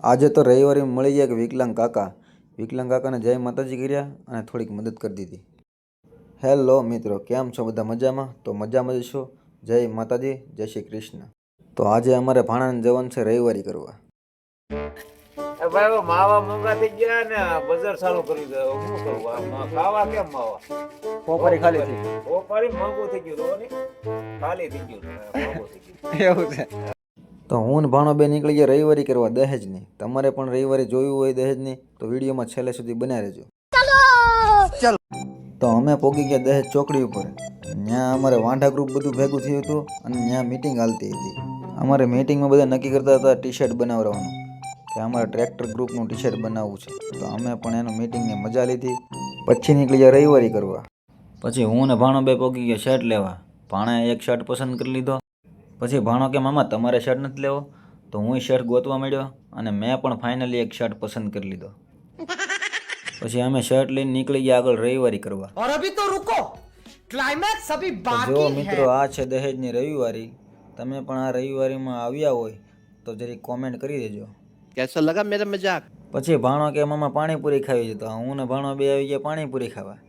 આજે તો રવિવારે મળી ગયા કે વિકલાંગ કાકાને જય માતાજી કર્યા અને થોડીક મદદ કરી દીધી. હેલો મિત્રો, કેમ છો બધા? મજામાં? તો મજામાં જ છો. જય માતાજી, જય શ્રી કૃષ્ણ. તો આજે અમારે ભાણાને જવાનું છે રવિવારી કરવા. ભાઈ માવા મોંઘા થઈ ગયા ને બજાર ચાલુ કરી દે. શું કરું? ખાવા કેમ માવા? પોપરી ખાલી થઈ ગઈ. પોપરી મોંઘું થઈ ગયું ને, ખાલી થઈ ગયું. એવું છે. તો હું ને ભાણો બે નીકળી ગયા રવિવારી કરવા દહેજની. તમારે પણ રવિવારે જોયું હોય દહેજની તો વિડીયોમાં છેલ્લે સુધી બન્યા રહેજો. ચાલો. તો અમે પોગી ગયા દહેજ ચોકડી ઉપર. ત્યાં અમારે વાંઢા ગ્રુપ બધું ભેગું થયું હતું અને ત્યાં મીટિંગ હાલતી હતી. અમારે મીટિંગમાં બધા નક્કી કરતા હતા ટી શર્ટ બનાવવાનું, કે અમારે ટ્રેક્ટર ગ્રુપનું ટી શર્ટ બનાવવું છે. તો અમે પણ એનું મીટિંગની મજા લીધી. પછી નીકળી ગયા રવિવારી કરવા. પછી હું ને ભાણો બે પોગી ગયા શર્ટ લેવા. ભાણાએ એક શર્ટ પસંદ કરી લીધો. પછી ભાણો કે મામા તમારે શર્ટ નથી લેવો? તો હું શર્ટ ગોતવા માંડ્યો અને મેં પણ ફાઇનલી એક શર્ટ પસંદ કરી લીધો. પછી અમે શર્ટ લઈને નીકળી ગયા આગળ રવિવારી કરવા. और अभी तो रुको, क्लाइमैक्स अभी बाकी જો है. મિત્રો, આ છે દહેજની રવિવારી. તમે પણ આ રવિવારીમાં આવ્યા હોય તો જરી કોમેન્ટ કરી દેજો. कैसा लगा मेरा मजाक? પછી ભાણો કે મામા પાણીપુરી ખાવી છે. તો હું ને ભાણો બે આવી ગયા પાણીપુરી ખાવા.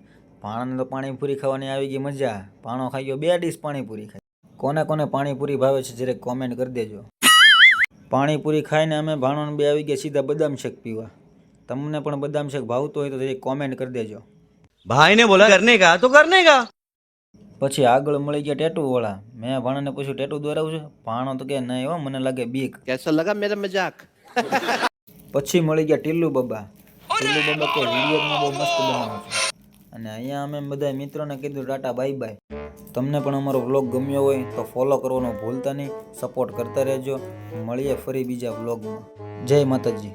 ભાણાને તો પાણીપુરી ખાવાની આવી ગઈ મજા. ભાણો ખાઈ ગયો 2 ડીશ પાણીપુરી ખાઈ. કોને કોને પાણીપુરી ભાવે છે જરા કોમેન્ટ કરી દેજો. પાણીપુરી ખાઈને અમે ભાણો બે આવી ગયા સીધા બદામ શેક પીવા. તમને પણ બદામ શેક ભાવતો હોય તો જરા કોમેન્ટ કરી દેજો. भाई ने बोला करने का तो करने का. પછી આગળ મળી ગયા ટેટુ વાળા. મેં ભાણાને પૂછ્યું ટેટુ દોરાવું છે? ભાણો તો કે નહીં હો, મને લાગે બીક. कैसा लगा मेरा मजाक? પછી મળી ગયા ટીલ્લુ બાબા. ટીલ્લુ બાબા કે વિડીયો બહુ મસ્ત બનાવો છો. અને અહીંયા અમે બધા મિત્રોને કીધું ટાટા બાય બાય. તમને પણ અમારો વ્લોગ ગમ્યો હોય તો ફોલો કરવાનું ભૂલતા નહીં. સપોર્ટ કરતા રહેજો. મળીએ ફરી બીજા વ્લોગમાં. જય માતાજી.